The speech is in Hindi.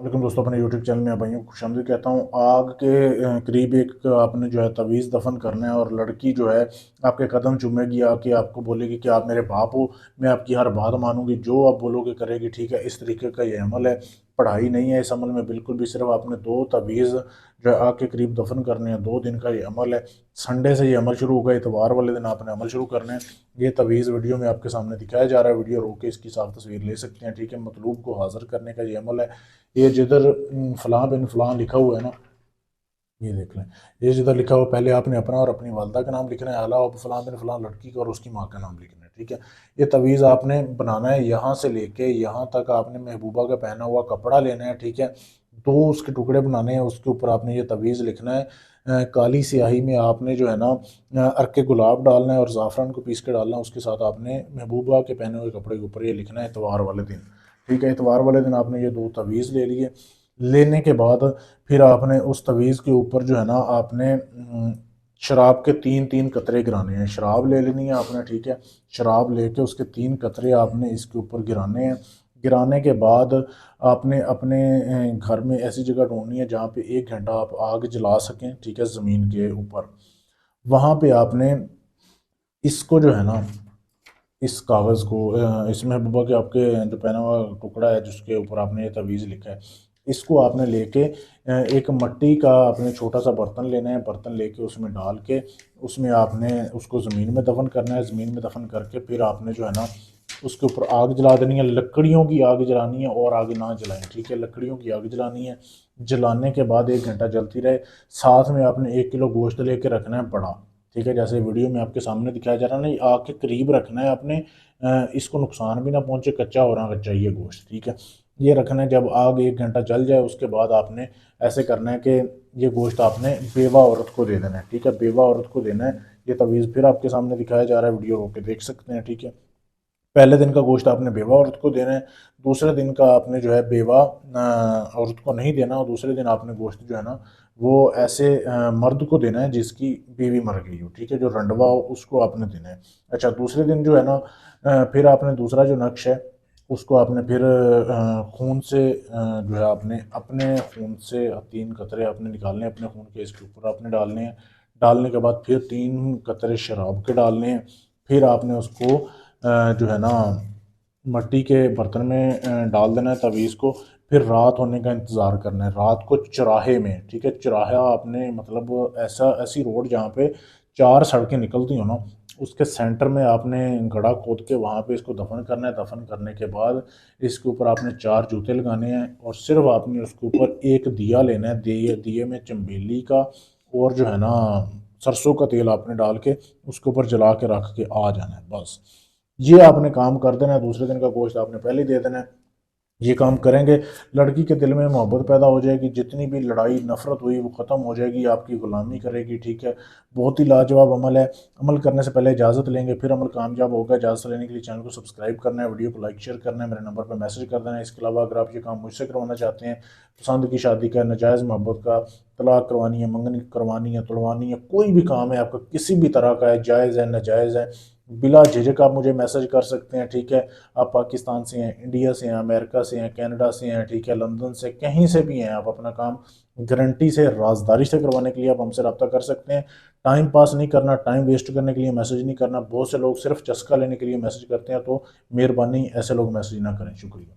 लेकिन दोस्तों, अपने यूट्यूब चैनल में आप भाइयों को खुशामदीद कहता हूँ। आग के करीब एक आपने जो है तवीज़ दफन करना है, और लड़की जो है आपके कदम चूमेगी, आके आपको बोलेगी कि आप मेरे बाप हो, मैं आपकी हर बात मानूंगी, जो आप बोलोगे करेगी। ठीक है, इस तरीके का ये अमल है, पढ़ाई नहीं है इस अमल में बिल्कुल भी। सिर्फ आपने दो तवीज़ जो है आग के करीब दफन करने हैं, 2 दिन का ये अमल है। संडे से ये अमल शुरू होगा, इतवार वाले दिन आपने अमल शुरू करना है। ये तवीज़ वीडियो में आपके सामने दिखाया जा रहा है, वीडियो रोक के इसकी साफ तस्वीर ले सकते हैं। ठीक है, मतलूब को हाजिर करने का ये अमल है। ये जिधर फलां बिन फलां लिखा हुआ है ना, ये देख लें। ये जिधर लिखा हुआ, पहले आपने अपना और अपनी वालदा का नाम लिखना है, आला और फलां बिन फलां लड़की का और उसकी माँ का नाम लिखना है। ठीक है, ये तवीज़ आपने बनाना है, यहाँ से लेके यहाँ तक आपने महबूबा का पहना हुआ कपड़ा लेना है। ठीक है, दो उसके टुकड़े बनाने हैं, उसके ऊपर आपने ये तवीज़ लिखना है। काली स्याही में आपने जो है ना अर्के गुलाब डालना है और ज़ाफ़रान को पीस के डालना है। उसके साथ आपने महबूबा के पहने हुए कपड़े के ऊपर ये लिखना है इतवार वाले दिन। ठीक है, इतवार वाले दिन आपने ये दो तवीज़ ले लिए। लेने के बाद फिर आपने उस तवीज़ के ऊपर जो है ना आपने शराब के 3-3 कतरे गिराने हैं। शराब ले लेनी है आपने। ठीक है, शराब लेके उसके 3 कतरे आपने इसके ऊपर गिराने हैं। गिराने के बाद आपने अपने घर में ऐसी जगह ढूंढनी है जहाँ पे 1 घंटा आप आग जला सकें। ठीक है, ज़मीन के ऊपर वहाँ पे आपने इसको जो है ना, इस कागज़ को इस महबूबा के आपके जो पहना हुआ टुकड़ा है जिसके ऊपर आपने ये तवीज़ लिखा है, इसको आपने लेके एक मिट्टी का आपने छोटा सा बर्तन लेना है। बर्तन लेके उसमें डाल के उसमें आपने उसको ज़मीन में दफन करना है। ज़मीन में दफन करके फिर आपने जो है ना उसके ऊपर आग जला देनी है। लकड़ियों की आग जलानी है, और आग ना जलाएं। ठीक है, लकड़ियों की आग जलानी है। जलाने के बाद 1 घंटा जलती रहे। साथ में आपने 1 किलो गोश्त लेके रखना है बड़ा। ठीक है, जैसे वीडियो में आपके सामने दिखाया जा रहा है ना, ये आग के करीब रखना है आपने। इसको नुकसान भी ना पहुंचे, कच्चा हो रहा कच्चा ये गोश्त। ठीक है, ये रखना है। जब आग 1 घंटा जल जाए उसके बाद आपने ऐसे करना है कि ये गोश्त आपने बेवा औरत को दे देना है। ठीक है, बेवा औरत को देना है। ये तवीज़ फिर आपके सामने दिखाया जा रहा है, वीडियो रोक के देख सकते हैं। ठीक है, पहले दिन का गोश्त आपने बेवा औरत को देना है। दूसरे दिन का आपने जो है बेवा औरत को नहीं देना, और दूसरे दिन आपने गोश्त जो है ना वो ऐसे मर्द को देना है जिसकी बीवी मर गई हो। ठीक है, जो रंडवा हो उसको आपने देना है। अच्छा, दूसरे दिन जो है ना फिर आपने दूसरा जो नक्श है उसको आपने फिर खून से जो है आपने अपने खून से 3 कतरे आपने निकालने हैं, अपने खून के इसके ऊपर आपने डालने हैं। डालने के बाद फिर 3 कतरे शराब के डालने हैं। फिर आपने उसको जो है ना मिट्टी के बर्तन में डाल देना है तवीज़ को। फिर रात होने का इंतज़ार करना है, रात को चौराहे में। ठीक है, चौराहा आपने मतलब ऐसा ऐसी रोड जहाँ पे 4 सड़कें निकलती हो ना, उसके सेंटर में आपने गड्ढा खोद के वहाँ पे इसको दफन करना है। दफन करने के बाद इसके ऊपर आपने 4 जूते लगाने हैं, और सिर्फ आपने उसके ऊपर एक दिया लेना है। दिए दिए में चमेली का और जो है ना सरसों का तेल आपने डाल के उसके ऊपर जला के रख के आ जाना है। बस ये आपने काम कर देना है। दूसरे दिन का गोश्त आपने पहले ही दे देना है। ये काम करेंगे, लड़की के दिल में मोहब्बत पैदा हो जाएगी, जितनी भी लड़ाई नफरत हुई वो ख़त्म हो जाएगी, आपकी ग़ुलामी करेगी। ठीक है, बहुत ही लाजवाब अमल है। अमल करने से पहले इजाज़त लेंगे, फिर अमल कामयाब होगा। इजाज़त लेने के लिए चैनल को सब्सक्राइब करना है, वीडियो को लाइक शेयर करना है, मेरे नंबर पर मैसेज कर देना है। इसके अलावा अगर आप ये काम मुझसे करवाना चाहते हैं, पसंद की शादी का, नाजायज़ मोहब्बत का, तलाक करवानी है, मंगनी करवानी है, तुड़वानी है, कोई भी काम है आपका किसी भी तरह का है, जायज़ है नाजायज़ है, बिला झिझक आप मुझे मैसेज कर सकते हैं। ठीक है, आप पाकिस्तान से हैं, इंडिया से हैं, अमेरिका से हैं, कनाडा से हैं, ठीक है, लंदन से, कहीं से भी हैं, आप अपना काम गारंटी से राजदारी से करवाने के लिए आप हमसे रब्ता कर सकते हैं। टाइम पास नहीं करना, टाइम वेस्ट करने के लिए मैसेज नहीं करना। बहुत से लोग सिर्फ चस्का लेने के लिए मैसेज करते हैं, तो मेहरबानी ऐसे लोग मैसेज ना करें। शुक्रिया।